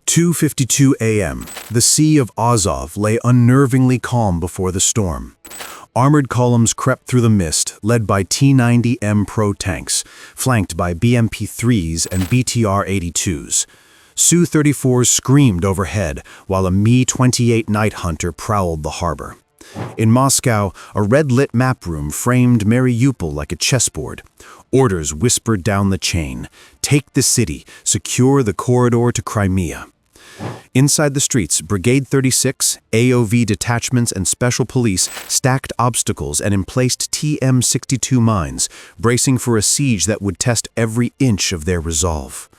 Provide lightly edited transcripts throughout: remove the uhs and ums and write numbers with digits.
2:52 a.m. The Sea of Azov lay unnervingly calm before the storm. Armored columns crept through the mist, led by T-90M Pro tanks, flanked by BMP-3s and BTR-82s. Su-34s screamed overhead, while a Mi-28 Night Hunter prowled the harbor. In Moscow, a red-lit map room framed Mariupol like a chessboard. Orders whispered down the chain. Take the city, secure the corridor to Crimea. Inside the streets, Brigade 36, AOV detachments and special police stacked obstacles and emplaced TM-62 mines, bracing for a siege that would test every inch of their resolve.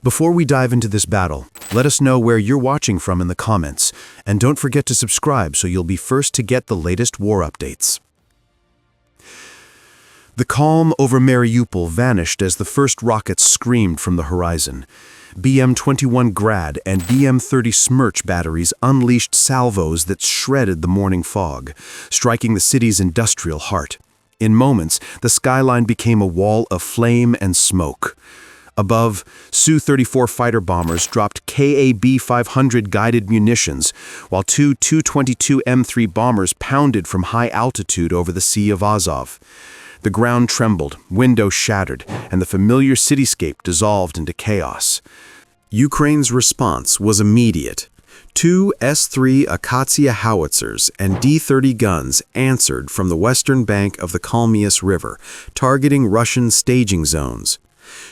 Before we dive into this battle, let us know where you're watching from in the comments, and don't forget to subscribe so you'll be first to get the latest war updates. The calm over Mariupol vanished as the first rockets screamed from the horizon. BM-21 Grad and BM-30 Smerch batteries unleashed salvos that shredded the morning fog, striking the city's industrial heart. In moments, the skyline became a wall of flame and smoke. Above, Su-34 fighter bombers dropped KAB-500 guided munitions, while two Tu-22 M3 bombers pounded from high altitude over the Sea of Azov. The ground trembled, windows shattered, and the familiar cityscape dissolved into chaos. Ukraine's response was immediate. Two S-3 Akatsiya howitzers and D-30 guns answered from the western bank of the Kalmius River, targeting Russian staging zones.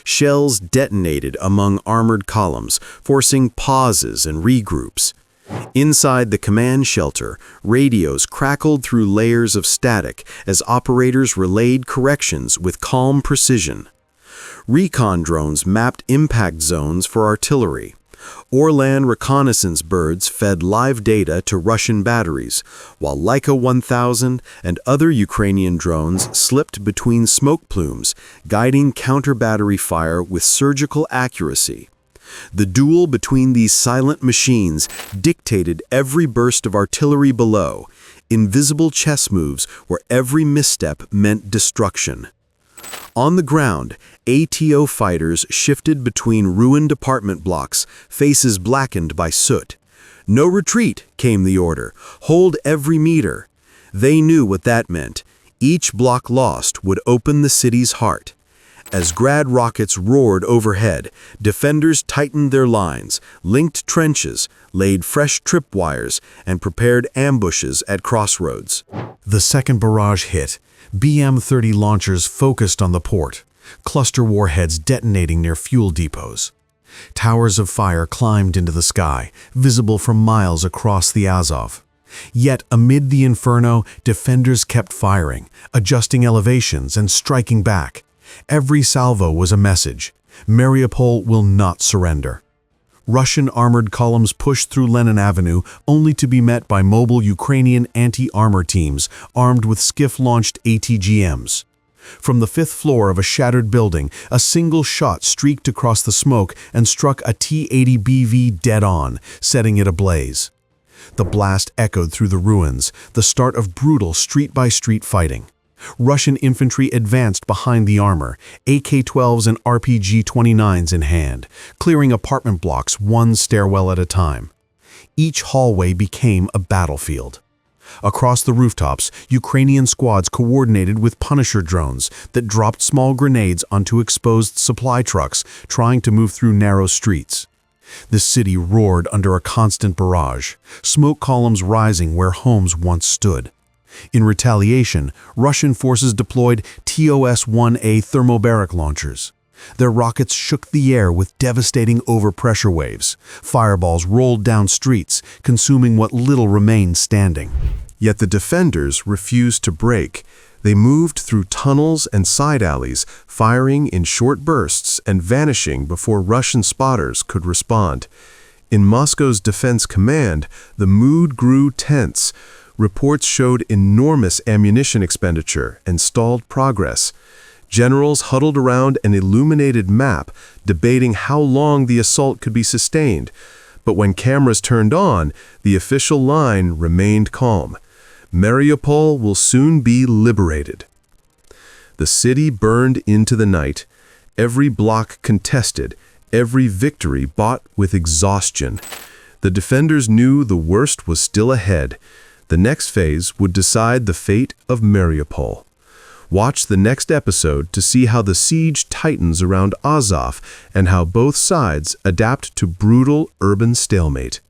Shells detonated among armored columns, forcing pauses and regroups. Inside the command shelter, radios crackled through layers of static as operators relayed corrections with calm precision. Recon drones mapped impact zones for artillery. Orlan reconnaissance birds fed live data to Russian batteries, while Laika 1000 and other Ukrainian drones slipped between smoke plumes, guiding counter-battery fire with surgical accuracy. The duel between these silent machines dictated every burst of artillery below, invisible chess moves where every misstep meant destruction. On the ground, ATO fighters shifted between ruined apartment blocks, faces blackened by soot. No retreat, came the order. Hold every meter. They knew what that meant. Each block lost would open the city's heart. As Grad rockets roared overhead, defenders tightened their lines, linked trenches, laid fresh tripwires, and prepared ambushes at crossroads. The second barrage hit. BM-30 launchers focused on the port, cluster warheads detonating near fuel depots. Towers of fire climbed into the sky, visible from miles across the Azov. Yet amid the inferno, defenders kept firing, adjusting elevations and striking back. Every salvo was a message. Mariupol will not surrender. Russian armored columns pushed through Lenin Avenue only to be met by mobile Ukrainian anti-armor teams armed with skiff-launched ATGMs. From the fifth floor of a shattered building, a single shot streaked across the smoke and struck a T-80BV dead-on, setting it ablaze. The blast echoed through the ruins, the start of brutal street-by-street fighting. Russian infantry advanced behind the armor, AK-12s and RPG-29s in hand, clearing apartment blocks one stairwell at a time. Each hallway became a battlefield. Across the rooftops, Ukrainian squads coordinated with Punisher drones that dropped small grenades onto exposed supply trucks trying to move through narrow streets. The city roared under a constant barrage, smoke columns rising where homes once stood. In retaliation, Russian forces deployed TOS-1A thermobaric launchers. Their rockets shook the air with devastating overpressure waves. Fireballs rolled down streets, consuming what little remained standing. Yet the defenders refused to break. They moved through tunnels and side alleys, firing in short bursts and vanishing before Russian spotters could respond. In Moscow's defense command, the mood grew tense. Reports showed enormous ammunition expenditure and stalled progress. Generals huddled around an illuminated map, debating how long the assault could be sustained. But when cameras turned on, the official line remained calm. Mariupol will soon be liberated. The city burned into the night, every block contested, every victory bought with exhaustion. The defenders knew the worst was still ahead. The next phase would decide the fate of Mariupol. Watch the next episode to see how the siege tightens around Azov and how both sides adapt to brutal urban stalemate.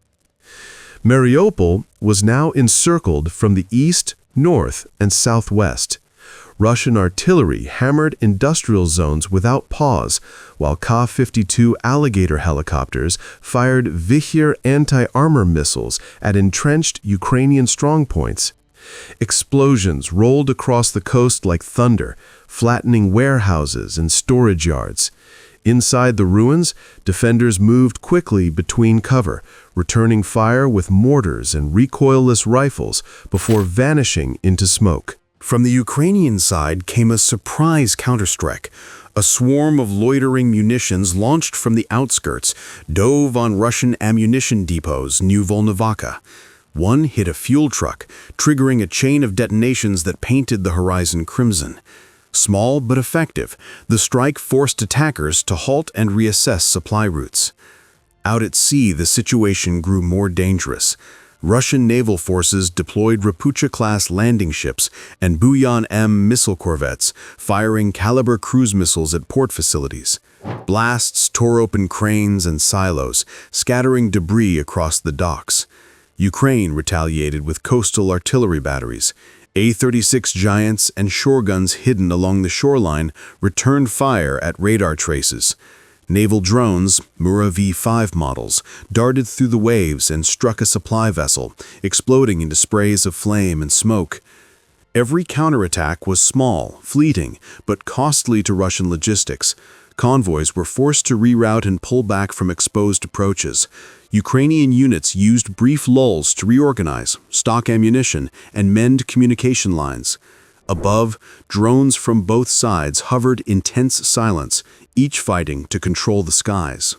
Mariupol was now encircled from the east, north, and southwest. Russian artillery hammered industrial zones without pause, while Ka-52 Alligator helicopters fired Vichir anti-armor missiles at entrenched Ukrainian strongpoints. Explosions rolled across the coast like thunder, flattening warehouses and storage yards. Inside the ruins, defenders moved quickly between cover, returning fire with mortars and recoilless rifles before vanishing into smoke. From the Ukrainian side came a surprise counterstrike. A swarm of loitering munitions launched from the outskirts dove on Russian ammunition depots near Volnovakha. One hit a fuel truck, triggering a chain of detonations that painted the horizon crimson. Small but effective, the strike forced attackers to halt and reassess supply routes. Out at sea, the situation grew more dangerous. Russian naval forces deployed Rapucha-class landing ships and Buyan M missile corvettes, firing Caliber cruise missiles at port facilities. Blasts tore open cranes and silos, scattering debris across the docks. Ukraine retaliated with coastal artillery batteries. A-36 Giants and shore guns hidden along the shoreline returned fire at radar traces. Naval drones, Mura V-5 models, darted through the waves and struck a supply vessel, exploding into sprays of flame and smoke. Every counterattack was small, fleeting, but costly to Russian logistics. Convoys were forced to reroute and pull back from exposed approaches. Ukrainian units used brief lulls to reorganize, stock ammunition, and mend communication lines. Above, drones from both sides hovered in tense silence, each fighting to control the skies.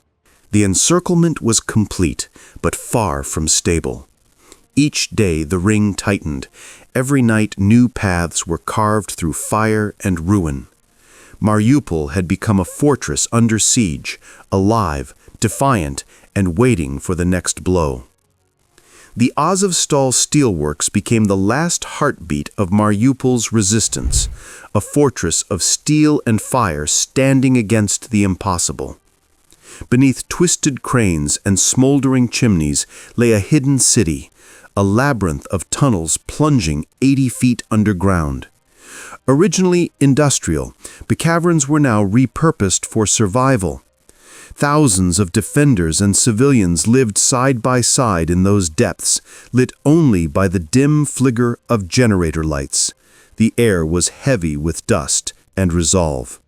The encirclement was complete, but far from stable. Each day the ring tightened. Every night new paths were carved through fire and ruin. Mariupol had become a fortress under siege, alive, defiant, and waiting for the next blow. The Azovstal steelworks became the last heartbeat of Mariupol's resistance, a fortress of steel and fire standing against the impossible. Beneath twisted cranes and smoldering chimneys lay a hidden city, a labyrinth of tunnels plunging 80 feet underground. Originally industrial, the caverns were now repurposed for survival. Thousands of defenders and civilians lived side by side in those depths, lit only by the dim flicker of generator lights. The air was heavy with dust and resolve.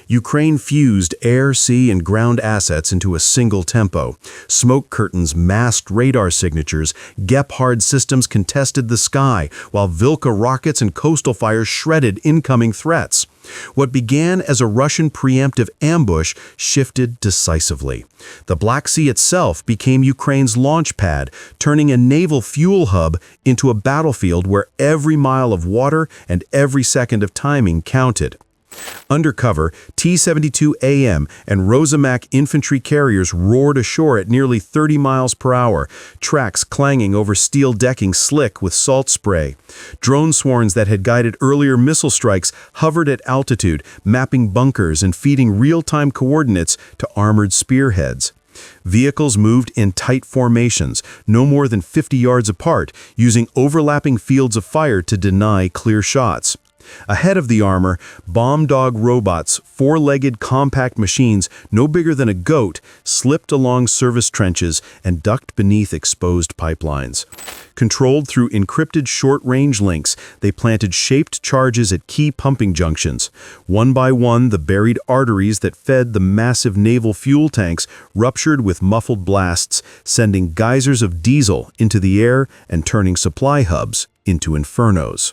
Ukraine fused air, sea, and ground assets into a single tempo. Smoke curtains masked radar signatures, Gepard systems contested the sky, while Vilka rockets and coastal fires shredded incoming threats. What began as a Russian preemptive ambush shifted decisively. The Black Sea itself became Ukraine's launch pad, turning a naval fuel hub into a battlefield where every mile of water and every second of timing counted. Undercover, T-72AM and Rosomak infantry carriers roared ashore at nearly 30 miles per hour, tracks clanging over steel decking slick with salt spray. Drone swarms that had guided earlier missile strikes hovered at altitude, mapping bunkers and feeding real-time coordinates to armored spearheads. Vehicles moved in tight formations, no more than 50 yards apart, using overlapping fields of fire to deny clear shots. Ahead of the armor, bomb dog robots, four-legged compact machines no bigger than a goat, slipped along service trenches and ducked beneath exposed pipelines. Controlled through encrypted short-range links, they planted shaped charges at key pumping junctions. One by one, the buried arteries that fed the massive naval fuel tanks ruptured with muffled blasts, sending geysers of diesel into the air and turning supply hubs into infernos.